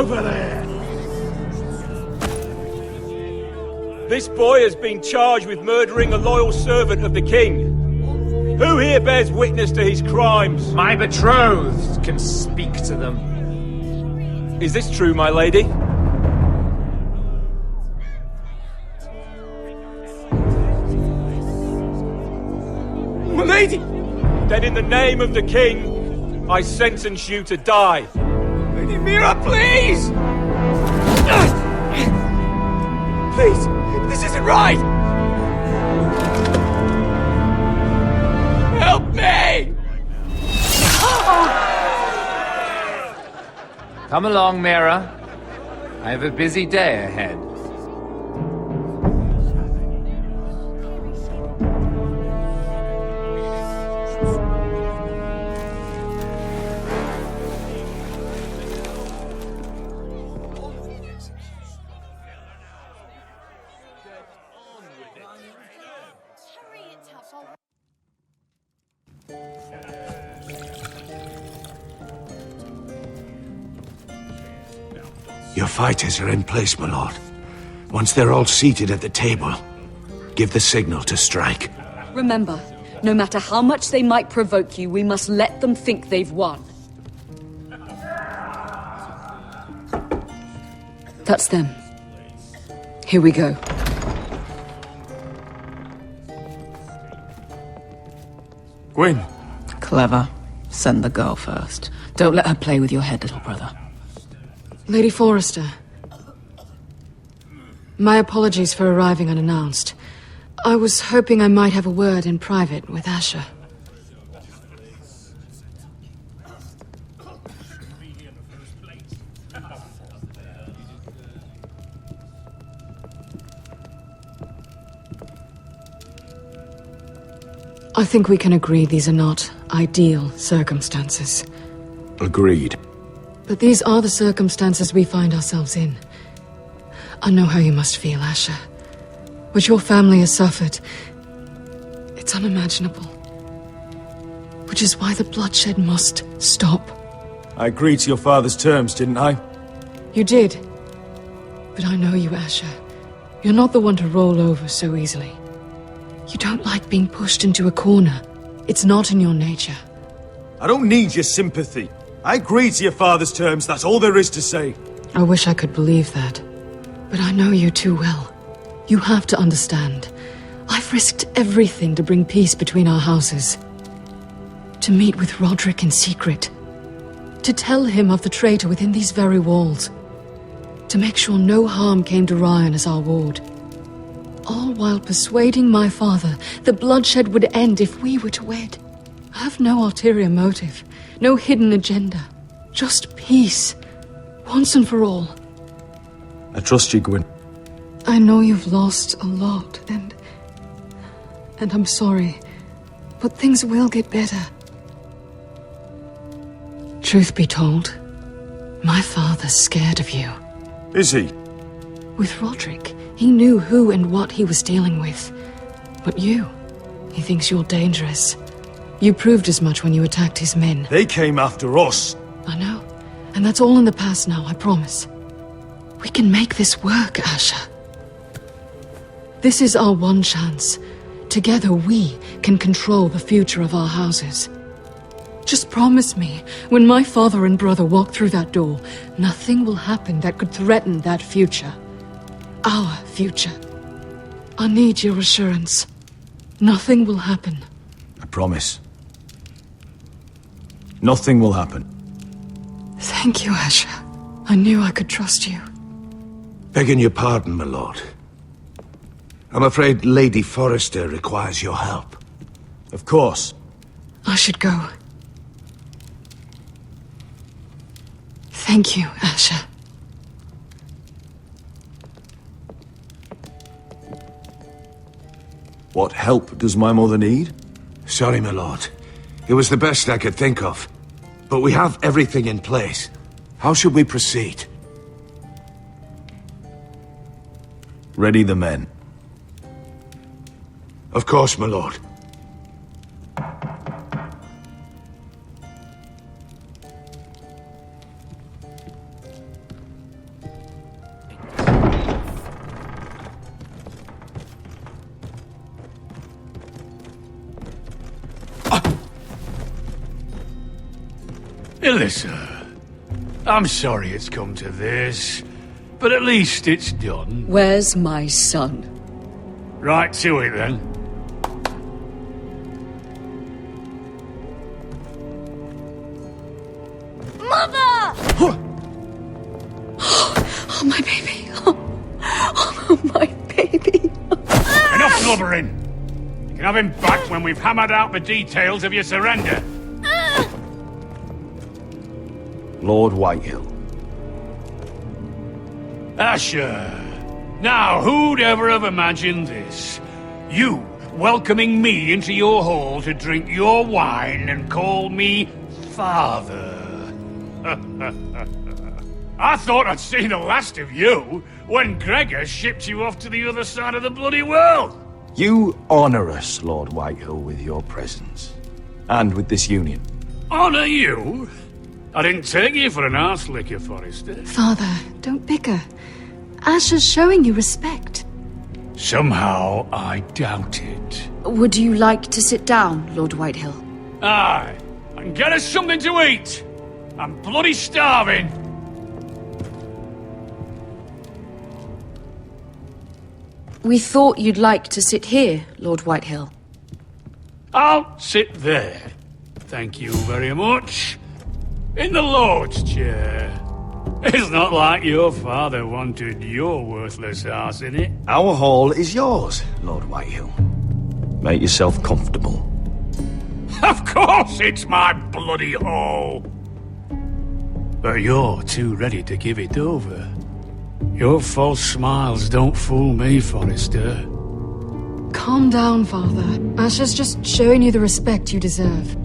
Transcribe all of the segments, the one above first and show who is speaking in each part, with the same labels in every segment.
Speaker 1: over there!
Speaker 2: This boy has been charged with murdering a loyal servant of the king. Who here bears witness to his crimes?
Speaker 3: My betrothed can speak to them.
Speaker 2: Is this true, my lady?
Speaker 1: My lady!
Speaker 2: Then in the name of the king, I sentence you to die.
Speaker 1: Lady Mira, please! Please! This isn't right! Help me!
Speaker 3: Come along, Mira. I have a busy day ahead.
Speaker 4: Your fighters are in place, my lord. Once they're all seated at the table, give the signal to strike.
Speaker 5: Remember, no matter how much they might provoke you, we must let them think they've won. That's them. Here we go.
Speaker 1: Gwyn.
Speaker 6: Clever. Send the girl first. Don't let her play with your head, little brother.
Speaker 7: Lady Forrester. My apologies for arriving unannounced. I was hoping I might have a word in private with Asher. I think we can agree these are not ideal circumstances.
Speaker 4: Agreed.
Speaker 7: But these are the circumstances we find ourselves in. I know how you must feel, Asher. What your family has suffered, it's unimaginable. Which is why the bloodshed must stop.
Speaker 1: I agreed to your father's terms, didn't I?
Speaker 7: You did. But I know you, Asher. You're not the one to roll over so easily. You don't like being pushed into a corner. It's not in your nature.
Speaker 1: I don't need your sympathy. I agreed to your father's terms, that's all there is to say.
Speaker 7: I wish I could believe that. But I know you too well. You have to understand. I've risked everything to bring peace between our houses. To meet with Roderick in secret. To tell him of the traitor within these very walls. To make sure no harm came to Ryan as our ward. All while persuading my father that bloodshed would end if we were to wed. I have no ulterior motive. No hidden agenda. Just peace. Once and for all.
Speaker 1: I trust you, Gwyn.
Speaker 7: I know you've lost a lot, and I'm sorry. But things will get better. Truth be told, my father's scared of you.
Speaker 1: Is he?
Speaker 7: With Roderick, he knew who and what he was dealing with. But you, he thinks you're dangerous. You proved as much when you attacked his men.
Speaker 1: They came after us.
Speaker 7: I know. And that's all in the past now, I promise. We can make this work, Asher. This is our one chance. Together we can control the future of our houses. Just promise me, when my father and brother walk through that door, nothing will happen that could threaten that future. Our future. I need your assurance. Nothing will happen.
Speaker 1: I promise. Nothing will happen.
Speaker 7: Thank you, Asher. I knew I could trust you.
Speaker 4: Begging your pardon, my lord. I'm afraid Lady Forrester requires your help.
Speaker 1: Of course.
Speaker 7: I should go. Thank you, Asher.
Speaker 1: What help does my mother need?
Speaker 4: Sorry, my lord. It was the best I could think of. But we have everything in place. How should we proceed?
Speaker 1: Ready the men.
Speaker 4: Of course, my lord.
Speaker 8: Ilissa, I'm sorry it's come to this, but at least it's done.
Speaker 5: Where's my son?
Speaker 8: Right to it, then.
Speaker 5: Mother! Oh, my baby. Oh, my baby.
Speaker 8: Enough blubbering! You can have him back when we've hammered out the details of your surrender.
Speaker 9: Lord Whitehill.
Speaker 8: Asher. Now, who'd ever have imagined this? You welcoming me into your hall to drink your wine and call me father. I thought I'd seen the last of you when Gregor shipped you off to the other side of the bloody world.
Speaker 9: You honor us, Lord Whitehill, with your presence. And with this union.
Speaker 8: Honor you? I didn't take you for an arse-licker, Forrester.
Speaker 7: Father, don't bicker. Asher's showing you respect.
Speaker 8: Somehow, I doubt it.
Speaker 5: Would you like to sit down, Lord Whitehill?
Speaker 8: Aye, and get us something to eat. I'm bloody starving.
Speaker 5: We thought you'd like to sit here, Lord Whitehill.
Speaker 8: I'll sit there. Thank you very much. In the Lord's chair. It's not like your father wanted your worthless ass in it.
Speaker 9: Our hall is yours, Lord Whitehill. Make yourself comfortable.
Speaker 8: Of course it's my bloody hall. But you're too ready to give it over. Your false smiles don't fool me, Forrester.
Speaker 7: Calm down, Father. Asher's just showing you the respect you deserve.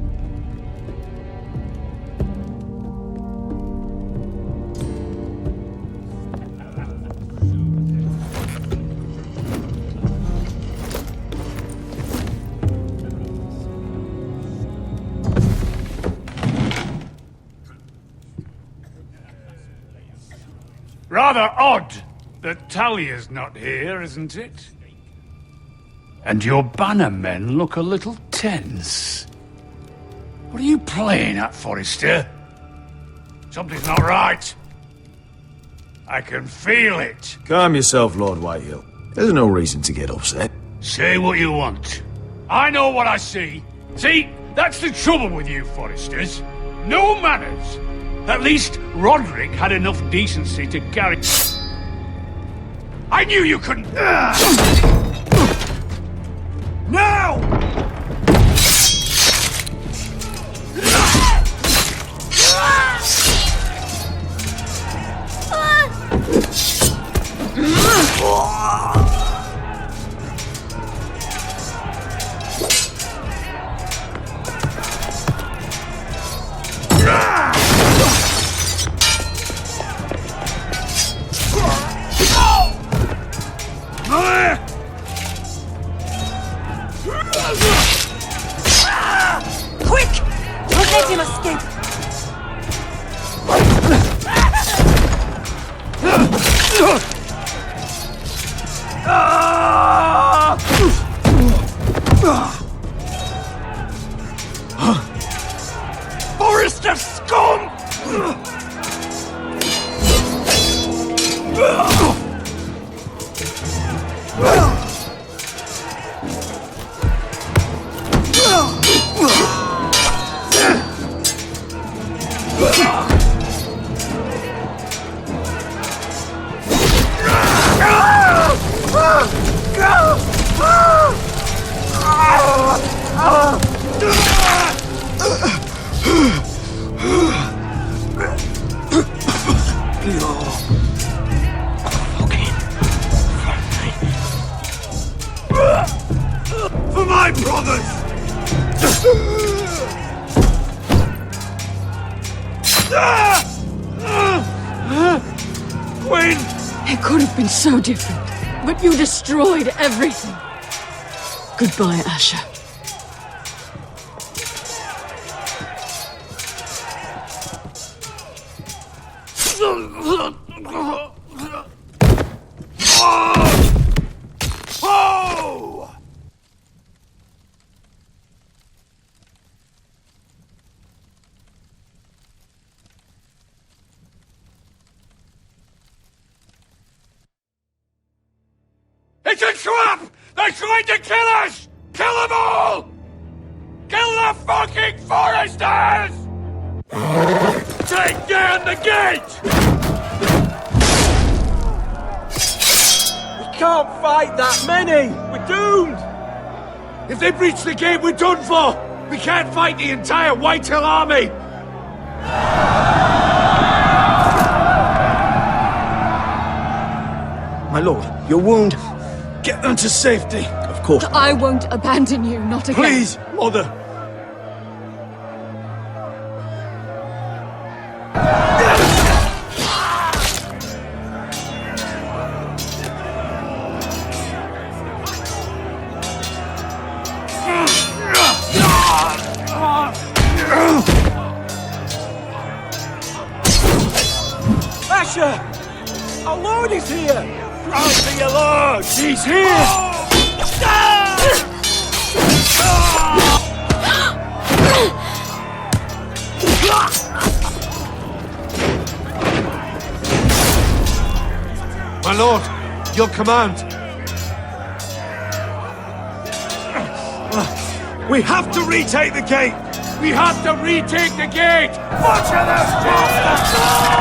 Speaker 8: Rather odd that Talia's not here, isn't it? And your banner men look a little tense. What are you playing at, Forrester? Something's not right. I can feel it.
Speaker 1: Calm yourself, Lord Whitehill. There's no reason to get upset.
Speaker 8: Say what you want. I know what I see. See, that's the trouble with you, Forresters. No manners. At least Roderick had enough decency to carry... I knew you couldn't... Now!
Speaker 5: Quick! Don't let him escape!
Speaker 8: Forrester scum! For my brothers! Quinn!
Speaker 7: It could have been so different, but you destroyed everything. Goodbye, Asher.
Speaker 8: It's a trap! They're trying to kill us! Kill them all! Kill the fucking foresters! Take down the gate!
Speaker 2: We can't fight that many! We're doomed!
Speaker 4: If they breach the gate, we're done for! We can't fight the entire Whitehill army!
Speaker 1: My lord, your wound. Get them to safety. Of course.
Speaker 5: I won't abandon you, not again.
Speaker 1: Please, mother.
Speaker 2: Asher! Our lord is here! Right to your lord!
Speaker 4: He's here! My lord, your command.
Speaker 1: We have to retake the gate!
Speaker 8: We have to retake the gate! Butcher those bastards!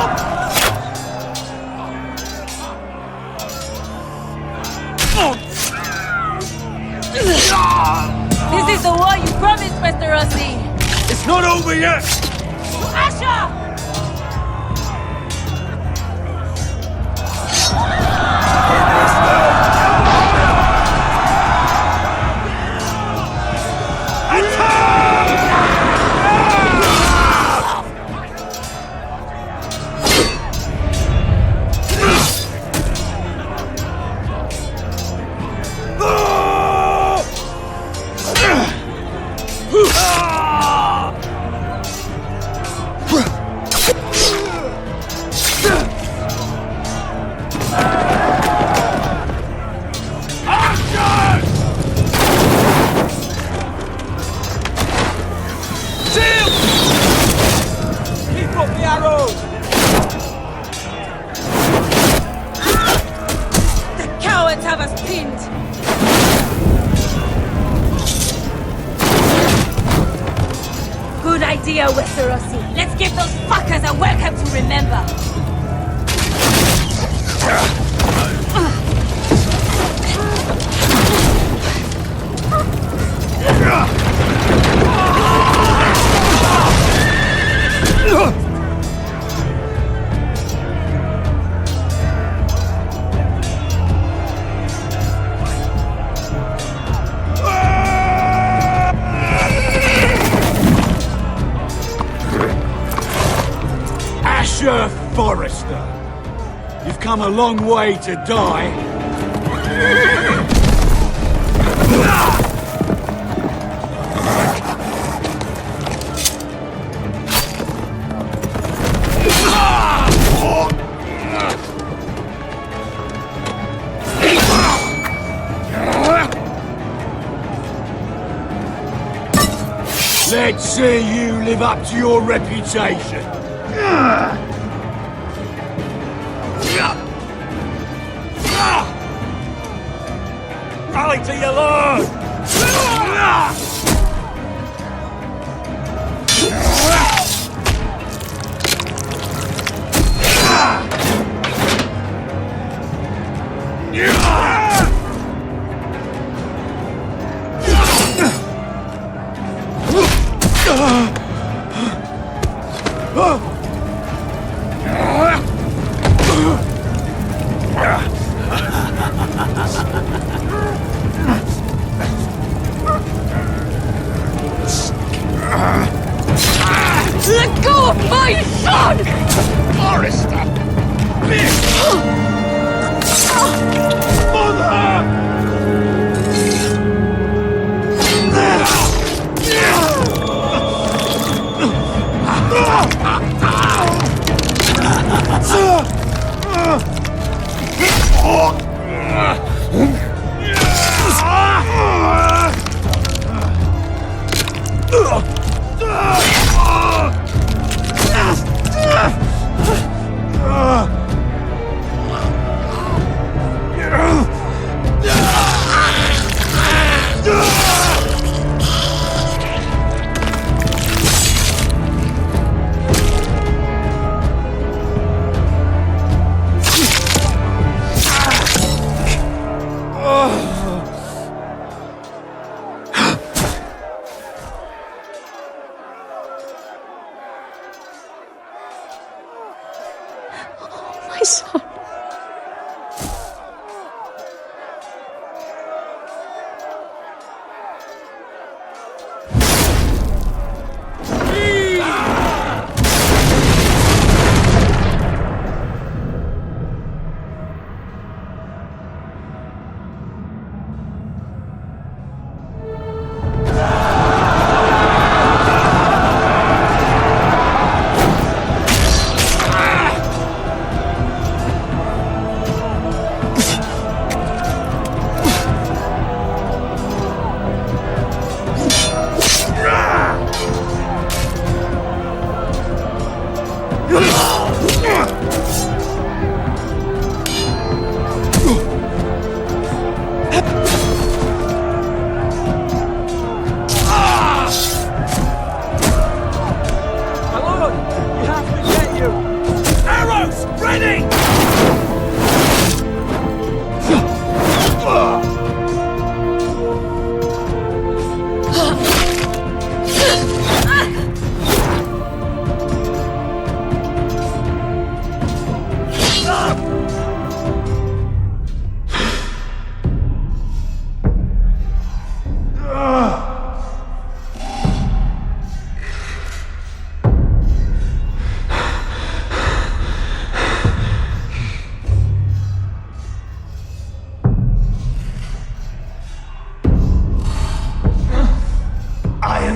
Speaker 10: This is the war you promised, Mr. Rossi!
Speaker 1: It's not over yet!
Speaker 10: Asher! Idea, Westerosi. Let's give those fuckers a welcome to remember.
Speaker 8: Forrester, you've come a long way to die. Let's see you live up to your reputation.
Speaker 2: Rally to your lord!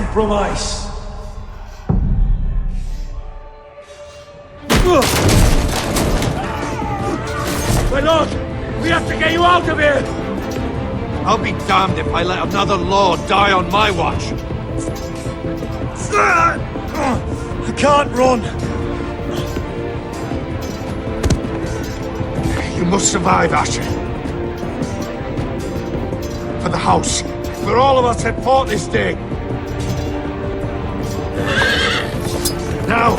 Speaker 2: compromise. My lord, we have to get you out of here!
Speaker 4: I'll be damned if I let another lord die on my watch.
Speaker 2: I can't run.
Speaker 4: You must survive, Asher. For the house. For all of us that fought this day. Now!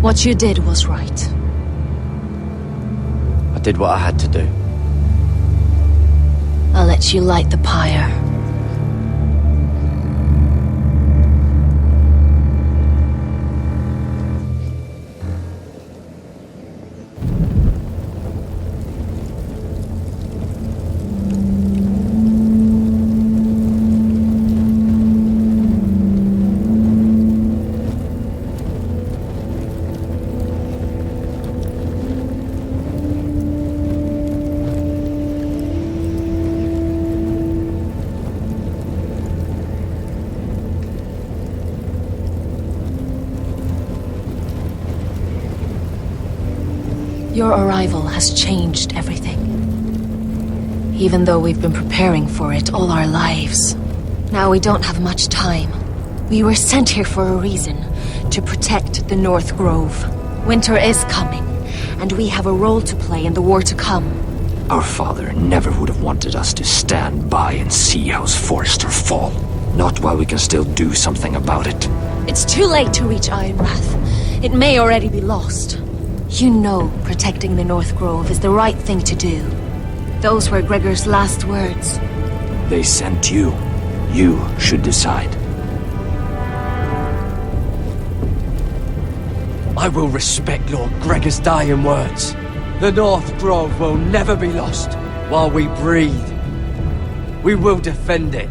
Speaker 11: What you did was right.
Speaker 9: I did what I had to do.
Speaker 11: I'll let you light the pyre. Your arrival has changed everything. Even though we've been preparing for it all our lives. Now we don't have much time. We were sent here for a reason. To protect the North Grove. Winter is coming, and we have a role to play in the war to come.
Speaker 9: Our father never would have wanted us to stand by and see House Forrester fall. Not while we can still do something about it.
Speaker 11: It's too late to reach Ironrath. It may already be lost. You know protecting the North Grove is the right thing to do. Those were Gregor's last words.
Speaker 9: They sent you. You should decide.
Speaker 12: I will respect Lord Gregor's dying words. The North Grove will never be lost while we breathe. We will defend it.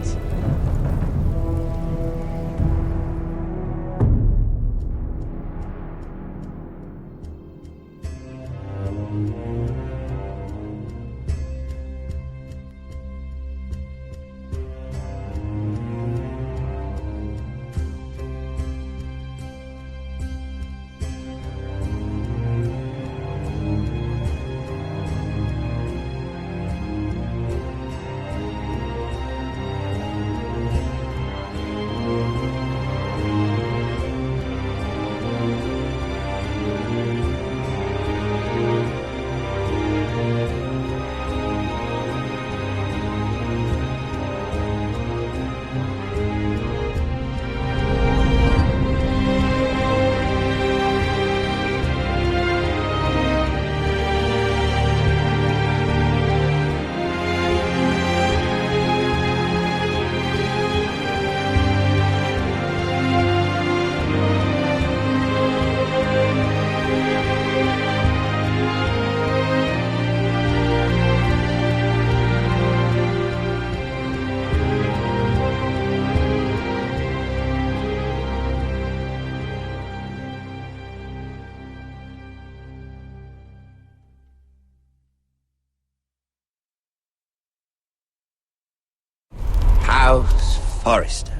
Speaker 13: House Forrester.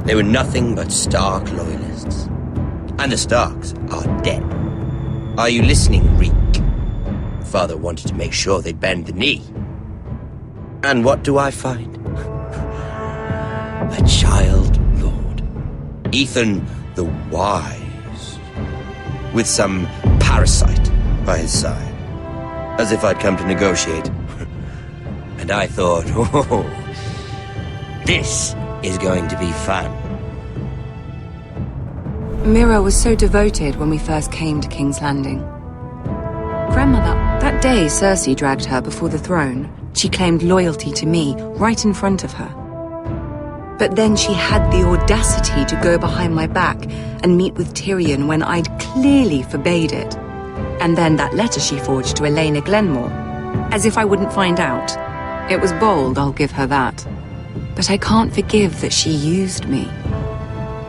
Speaker 13: They were nothing but Stark loyalists. And the Starks are dead. Are you listening, Reek? father wanted to make sure they'd bend the knee. And what do I find? A child lord. Ethan the Wise. With some parasite by his side. As if I'd come to negotiate. And I thought, oh, this is going to be fun.
Speaker 14: Mira was so devoted when we first came to King's Landing. Grandmother, that day Cersei dragged her before the throne, she claimed loyalty to me right in front of her. But then she had the audacity to go behind my back and meet with Tyrion when I'd clearly forbade it. And then that letter she forged to Elena Glenmore, as if I wouldn't find out. It was bold, I'll give her that. But I can't forgive that she used me.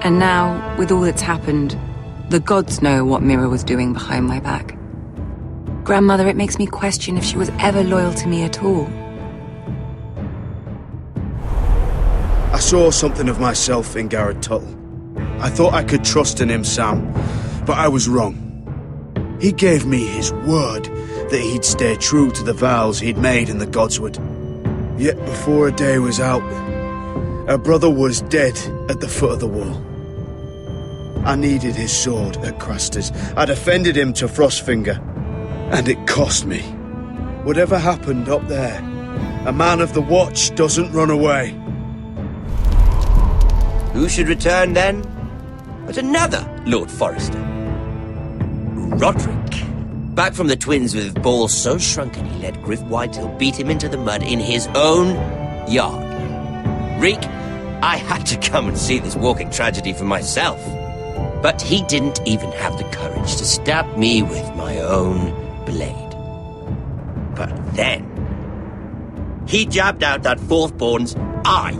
Speaker 14: And now, with all that's happened, the gods know what Mira was doing behind my back. Grandmother, it makes me question if she was ever loyal to me at all.
Speaker 1: I saw something of myself in Garrett Tuttle. I thought I could trust in him, Sam, but I was wrong. He gave me his word that he'd stay true to the vows he'd made in the Godswood. Yet before a day was out, our brother was dead at the foot of the wall. I needed his sword at Craster's. I defended him to Frostfinger, and it cost me. Whatever happened up there, a man of the Watch doesn't run away.
Speaker 13: Who should return then? But another Lord Forrester. Roderick. Back from the Twins with balls so shrunken he let Griff Whitetail beat him into the mud in his own yard. Reek, I had to come and see this walking tragedy for myself. But he didn't even have the courage to stab me with my own blade. But then, he jabbed out that fourth-born's eye.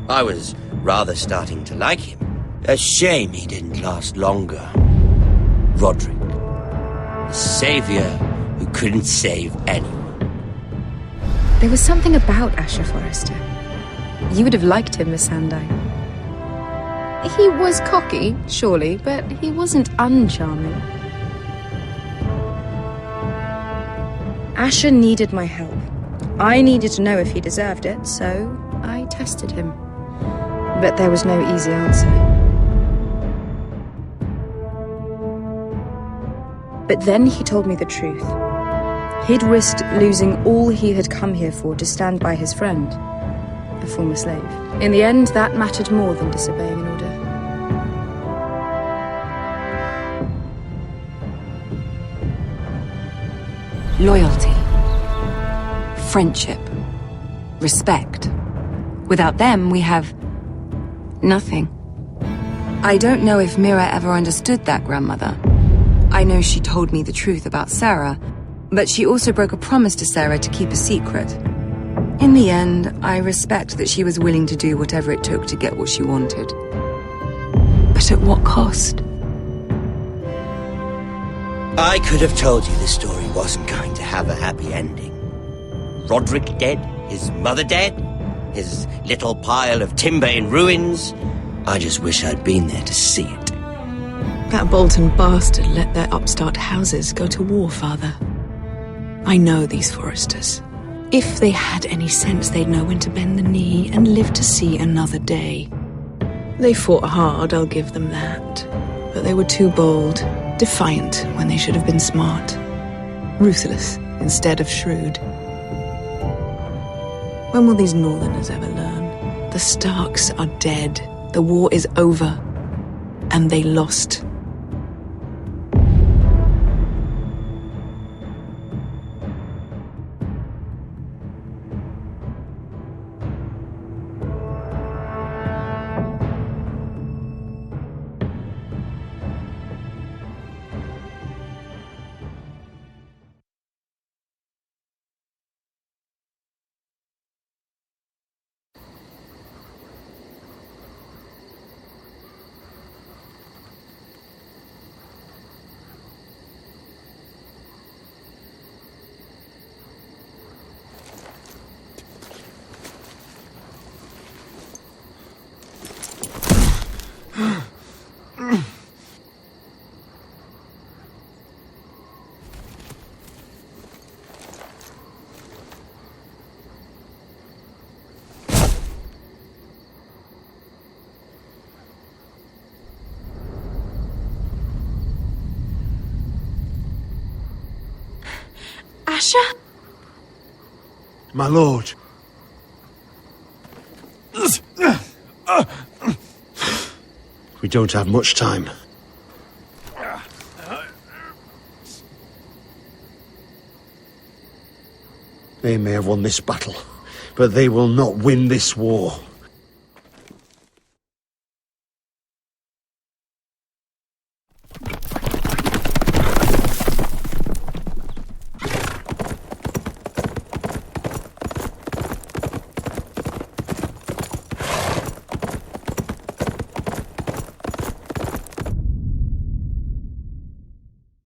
Speaker 13: I was rather starting to like him. A shame he didn't last longer. Roderick. The savior who couldn't save anyone.
Speaker 15: There was something about Asher Forrester. You would have liked him, Miss Sandine. He was cocky, surely, but he wasn't uncharming. Asher needed my help. I needed to know if he deserved it, so I tested him. But there was no easy answer. But then he told me the truth. He'd risked losing all he had come here for to stand by his friend, a former slave. In the end, that mattered more than disobeying an order.
Speaker 14: Loyalty. Friendship. Respect. Without them, we have nothing. I don't know if Mira ever understood that, Grandmother. I know she told me the truth about Sarah, but she also broke a promise to Sarah to keep a secret. In the end, I respect that she was willing to do whatever it took to get what she wanted. But at what cost?
Speaker 13: I could have told you this story wasn't going to have a happy ending. Roderick dead, his mother dead, his little pile of timber in ruins. I just wish I'd been there to see it.
Speaker 7: That Bolton bastard let their upstart houses go to war, Father. I know these Forresters. If they had any sense, they'd know when to bend the knee and live to see another day. They fought hard, I'll give them that. But they were too bold, defiant when they should have been smart. Ruthless instead of shrewd. When will these Northerners ever learn? The Starks are dead. The war is over. And they lost.
Speaker 15: Asher?
Speaker 16: My lord. We don't have much time. They may have won this battle, but they will not win this war.